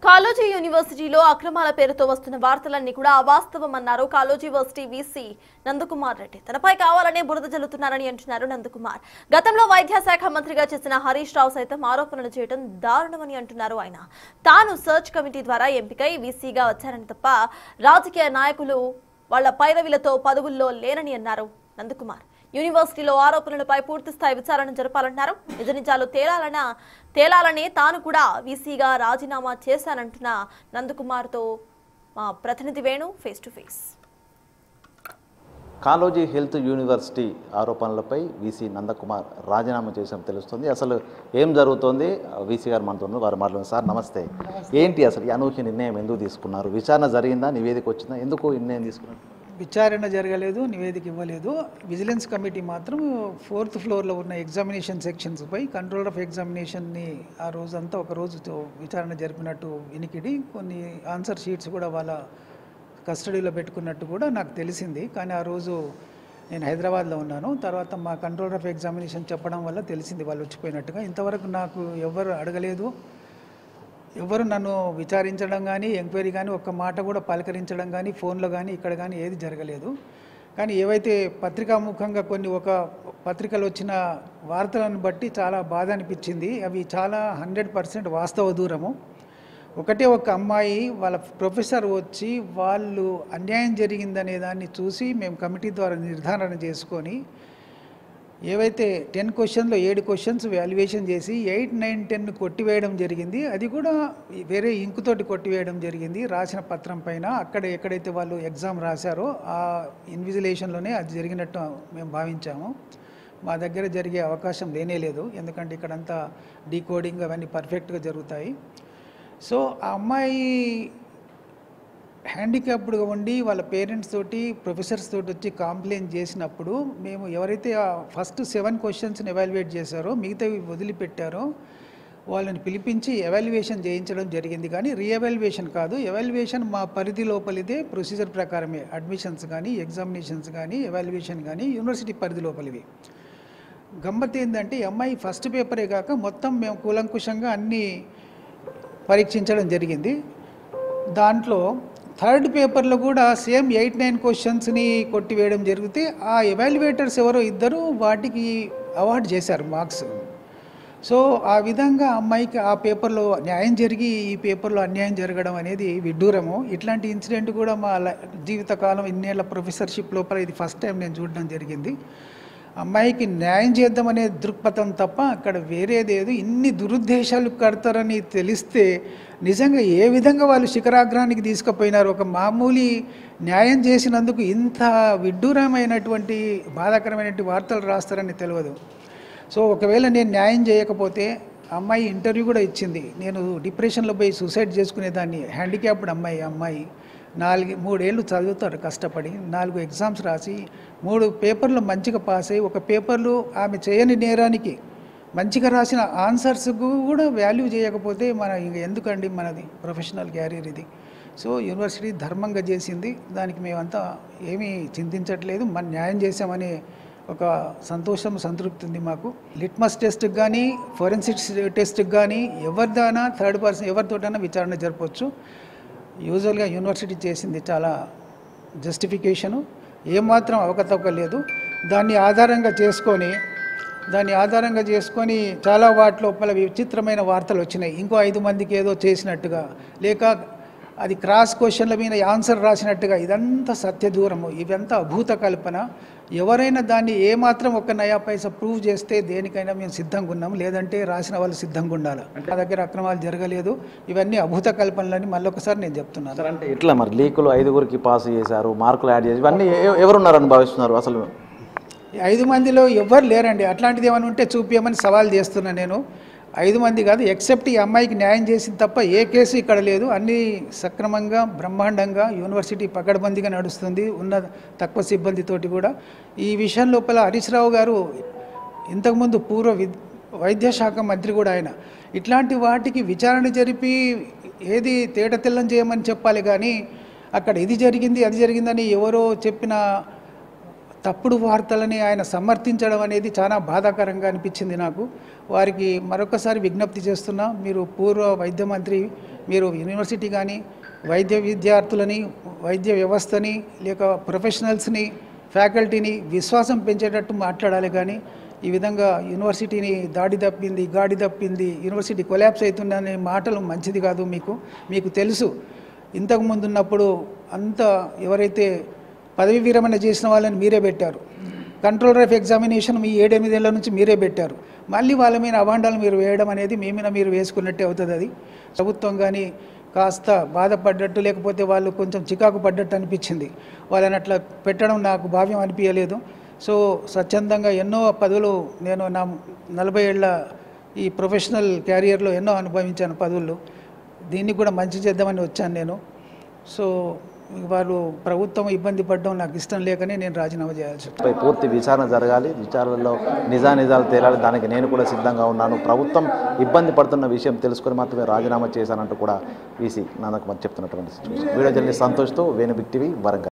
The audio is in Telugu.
కాలోజీ యూనివర్సిటీలో అక్రమాల పేరుతో వస్తున్న వార్తలన్నీ కూడా అవాస్తవమన్నారు కాలోజీ యూనివర్సిటీ వీసీ నందకుమార్ రెడ్డి. తనపై కావాలనే బురద జల్లుతున్నారని అంటున్నారు నందకుమార్. గతంలో వైద్య శాఖ మంత్రిగా చేసిన హరీష్ రావు సైతం ఆరోపణలు చేయడం దారుణమని అంటున్నారు ఆయన. తాను సర్చ్ కమిటీ ద్వారా ఎంపికై వీసీగా వచ్చారని తప్ప రాజకీయ నాయకులు వాళ్ల పైరవిలతో పదవుల్లో లేరని అన్నారు నందకుమార్. యూనివర్సిటీలో ఆరోపణలపై పూర్తిస్థాయి విచారణ జరపాలన్నారు. నిజ నిజాలు తేలాలనే తాను కూడా వీసీగా రాజీనామా చేశానంటున్న నందకుమార్తో మా ప్రతినిధి Venu face to face. Kaloji health university ఆరోపణలపై వీసీ నందకుమార్ రాజీనామా చేసినట్టు తెలుస్తుంది. అసలు ఏం జరుగుతోంది? వీసీ గారు మనతో వారు మాట్లాడుతున్నారు. సార్ నమస్తే. ఏంటి అసలు ఈ అనూహ్య నిర్ణయం ఎందుకు తీసుకున్నారు? విచారణ జరిగిందా? నివేదిక వచ్చిందా? ఎందుకు నిర్ణయం తీసుకున్నారు? విచారణ జరగలేదు, నివేదిక ఇవ్వలేదు. విజిలెన్స్ కమిటీ మాత్రం 4th ఫ్లోర్లో ఉన్న ఎగ్జామినేషన్ సెక్షన్స్పై కంట్రోలర్ ఆఫ్ ఎగ్జామినేషన్ని ఆ రోజంతా ఒక రోజుతో విచారణ జరిపినట్టు వినికిడి, కొన్ని ఆన్సర్ షీట్స్ కూడా వాళ్ళ కస్టడీలో పెట్టుకున్నట్టు కూడా నాకు తెలిసింది. కానీ ఆ రోజు నేను హైదరాబాద్లో ఉన్నాను. తర్వాత మా కంట్రోలర్ ఆఫ్ ఎగ్జామినేషన్ చెప్పడం వల్ల తెలిసింది వాళ్ళు వచ్చిపోయినట్టుగా. ఇంతవరకు నాకు ఎవరు అడగలేదు, ఎవరు నన్ను విచారించడం కానీ ఎంక్వైరీ కానీ ఒక్క మాట కూడా పలకరించడం కానీ ఫోన్లో కానీ ఇక్కడ కానీ ఏది జరగలేదు. కానీ ఏవైతే పత్రికాముఖంగా కొన్ని ఒక పత్రికలు వచ్చిన వార్తలను బట్టి చాలా బాధ అనిపించింది. అవి చాలా 100% వాస్తవ దూరము. ఒకటే ఒక అమ్మాయి వాళ్ళ ప్రొఫెసర్ వచ్చి వాళ్ళు అన్యాయం జరిగిందనే దాన్ని చూసి మేము కమిటీ ద్వారా నిర్ధారణ చేసుకొని ఏవైతే 10 క్వశ్చన్లో 7 క్వశ్చన్స్ వాల్యుయేషన్ చేసి 8, 9, 10 కొట్టివేయడం జరిగింది. అది కూడా వేరే ఇంకుతోటి కొట్టివేయడం జరిగింది రాసిన పత్రం పైన. అక్కడ ఎక్కడైతే వాళ్ళు ఎగ్జామ్ రాశారో ఆ ఇన్విజిలేషన్లోనే అది జరిగినట్టు మేము భావించాము. మా దగ్గర జరిగే అవకాశం లేనేలేదు, ఎందుకంటే ఇక్కడంతా డీకోడింగ్ అవన్నీ పర్ఫెక్ట్గా జరుగుతాయి. సో ఆ అమ్మాయి హ్యాండిక్యాప్డ్గా ఉండి వాళ్ళ పేరెంట్స్ తోటి ప్రొఫెసర్స్ తోటి వచ్చి కంప్లైంట్ చేసినప్పుడు మేము ఎవరైతే ఆ ఫస్ట్ 7 క్వశ్చన్స్ని ఎవాల్యుయేట్ చేశారో మిగతావి వదిలిపెట్టారో వాళ్ళని పిలిపించి ఎవాల్యుయేషన్ చేయించడం జరిగింది. కానీ రీఎవాల్యుయేషన్ కాదు, ఎవాల్యుయేషన్ మా పరిధి లోపలిదే, ప్రొసీజర్ ప్రకారమే. అడ్మిషన్స్ కానీ ఎగ్జామినేషన్స్ కానీ ఎవాల్యుయేషన్ కానీ యూనివర్సిటీ పరిధి లోపలివి. గమ్మత్ ఏంటంటే ఈ అమ్మాయి ఫస్ట్ పేపరే కాక మొత్తం మేము కూలంకుషంగా అన్నీ పరీక్షించడం జరిగింది. దాంట్లో 3rd పేపర్లో కూడా సేమ్ 8, 9 క్వశ్చన్స్ని కొట్టివేయడం జరిగితే ఆ ఎవాల్యుయేటర్స్ ఎవరో ఇద్దరు వాటికి అవార్డు చేశారు మార్క్స్. సో ఆ విధంగా అమ్మాయికి ఆ పేపర్లో న్యాయం జరిగి ఈ పేపర్లో అన్యాయం జరగడం అనేది విడ్డూరము. ఇట్లాంటి ఇన్సిడెంట్ కూడా మా జీవితకాలం ఇన్నేళ్ల ప్రొఫెసర్షిప్ లోపల ఇది ఫస్ట్ టైం నేను చూడడం జరిగింది. అమ్మాయికి న్యాయం చేద్దామనే దృక్పథం తప్ప అక్కడ వేరేదేదు. ఇన్ని దురుద్దేశాలు కడతారని తెలిస్తే నిజంగా ఏ విధంగా వాళ్ళు శిఖరాగ్రానికి తీసుకుపోయినారు. ఒక మామూలు న్యాయం చేసినందుకు ఇంత విడ్డూరమైనటువంటి బాధాకరమైనటువంటి వార్తలు రాస్తారని తెలియదు. సో ఒకవేళ నేను న్యాయం చేయకపోతే అమ్మాయి ఇంటర్వ్యూ కూడా ఇచ్చింది, నేను డిప్రెషన్లో పోయి సూసైడ్ చేసుకునేదాన్ని. హ్యాండిక్యాప్డ్ అమ్మాయి 3 ఏళ్ళు చదువుతారు కష్టపడి, 4 ఎగ్జామ్స్ రాసి 3 పేపర్లు మంచిగా పాస్ అయ్యి ఒక పేపర్లు ఆమె చేయని నేరానికి మంచిగా రాసిన ఆన్సర్స్కు కూడా వాల్యూ చేయకపోతే మన ఇంక ఎందుకండి మనది ప్రొఫెషనల్ క్యారియర్ ఇది. సో యూనివర్సిటీ ధర్మంగా చేసింది, దానికి మేమంతా ఏమీ చింతించట్లేదు. మన న్యాయం చేసామనే ఒక సంతోషం సంతృప్తి ఉంది మాకు. లిట్మస్ టెస్ట్కి కానీ ఫోరెన్సిక్స్ టెస్ట్కి కానీ ఎవరిదైనా 3rd పర్సన్ ఎవరితోటైనా విచారణ జరపవచ్చు. యూజువల్గా యూనివర్సిటీ చేసింది చాలా జస్టిఫికేషను, ఏమాత్రం అవకతవక లేదు. దాన్ని ఆధారంగా చేసుకొని చాలా వాటి లోపల విచిత్రమైన వార్తలు వచ్చినాయి. ఇంకో 5 మందికి ఏదో చేసినట్టుగా, లేక అది క్రాస్ క్వశ్చన్ల మీద ఆన్సర్ రాసినట్టుగా. ఇదంతా సత్య దూరము, ఇదంతా అభూత కల్పన. ఎవరైనా దాన్ని ఏమాత్రం ఒక నయా పైసా ప్రూవ్ చేస్తే దేనికైనా మేము సిద్ధంగా ఉన్నాం, లేదంటే రాసిన వాళ్ళు సిద్ధంగా ఉండాలి. మా దగ్గర అక్రమాలు జరగలేదు, ఇవన్నీ అభూత కల్పనలని మళ్ళొకసారి నేను చెప్తున్నాను. సార్ అంటే ఎట్లా మరి లీకులు 5గురికి పాస్ చేశారు, మార్కులు యాడ్ చేసి ఇవన్నీ ఎవరున్నారని భావిస్తున్నారు? అసలు 5 మందిలో ఎవరు లేరండి. అట్లాంటిది ఏమైనా ఉంటే చూపించమని సవాల్ చేస్తున్నాను నేను. 5 మంది కాదు, ఎక్సెప్ట్ ఈ అమ్మాయికి న్యాయం చేసింది తప్ప ఏ కేసు ఇక్కడ లేదు. అన్నీ సక్రమంగా బ్రహ్మాండంగా యూనివర్సిటీ పకడ్బందీగా నడుస్తుంది, ఉన్న తక్కువ సిబ్బందితోటి కూడా. ఈ విషయం లోపల హరీష్ రావు గారు ఇంతకుముందు వైద్య శాఖ మంత్రి కూడా ఆయన. ఇట్లాంటి వాటికి విచారణ జరిపి ఏది తేట తెల్లం చేయమని చెప్పాలి, కానీ అక్కడ ఇది జరిగింది అది జరిగిందని ఎవరో చెప్పిన తప్పుడు వార్తలని ఆయన సమర్థించడం అనేది చాలా బాధాకరంగా అనిపించింది నాకు. వారికి మరొకసారి విజ్ఞప్తి చేస్తున్నా, మీరు పూర్వ వైద్య మంత్రి, మీరు యూనివర్సిటీ కానీ వైద్య విద్యార్థులని, వైద్య వ్యవస్థని, లేక ప్రొఫెషనల్స్ని, ఫ్యాకల్టీని విశ్వాసం పెంచేటట్టు మాట్లాడాలి. కానీ ఈ విధంగా యూనివర్సిటీని గాడి తప్పింది, యూనివర్సిటీ కొలాప్స్ అవుతుందనే మాటలు మంచిది కాదు. మీకు తెలుసు, ఇంతకుముందు ఉన్నప్పుడు అంతా ఎవరైతే పదవి విరమణ చేసిన వాళ్ళని మీరే పెట్టారు. కంట్రోలర్ ఆఫ్ ఎగ్జామినేషన్ మీ 7-8 ఏళ్ల నుంచి మీరే పెట్టారు. మళ్ళీ వాళ్ళ మీద అవాండాలు మీరు వేయడం అనేది మీ మీద మీరు వేసుకున్నట్టే అవుతుంది. అది ప్రభుత్వం కానీ కాస్త బాధపడ్డట్టు, లేకపోతే వాళ్ళు కొంచెం చికాకు పడ్డట్టు అనిపించింది. వాళ్ళని అట్లా పెట్టడం నాకు భావ్యం అనిపించలేదు. సో స్వచ్ఛందంగా ఎన్నో పదవులు నేను నా 40 ఏళ్ల ఈ ప్రొఫెషనల్ క్యారియర్లో ఎన్నో అనుభవించాను పదవులు. దీన్ని కూడా మంచి చేద్దామని వచ్చాను నేను. సో వాళ్ళు ప్రభుత్వం ఇబ్బంది పడడం నాకు ఇష్టం లేకనే నేను రాజీనామా చేయాల్సి పై పూర్తి విచారణ జరగాలి, విచారణలో నిజానిజాలు తేలాలి, దానికి నేను కూడా సిద్ధంగా ఉన్నాను. ప్రభుత్వం ఇబ్బంది పడుతున్న విషయం తెలుసుకొని మాత్రమే రాజీనామా చేశానంటూ కూడా వీసీ నందకుమార్ చెప్తున్నటువంటి సిచ్యువేషన్. వీడియో జర్నలిస్ట్ సంతోష్తో వేణు బిగ్ టీవీ, వరంగల్.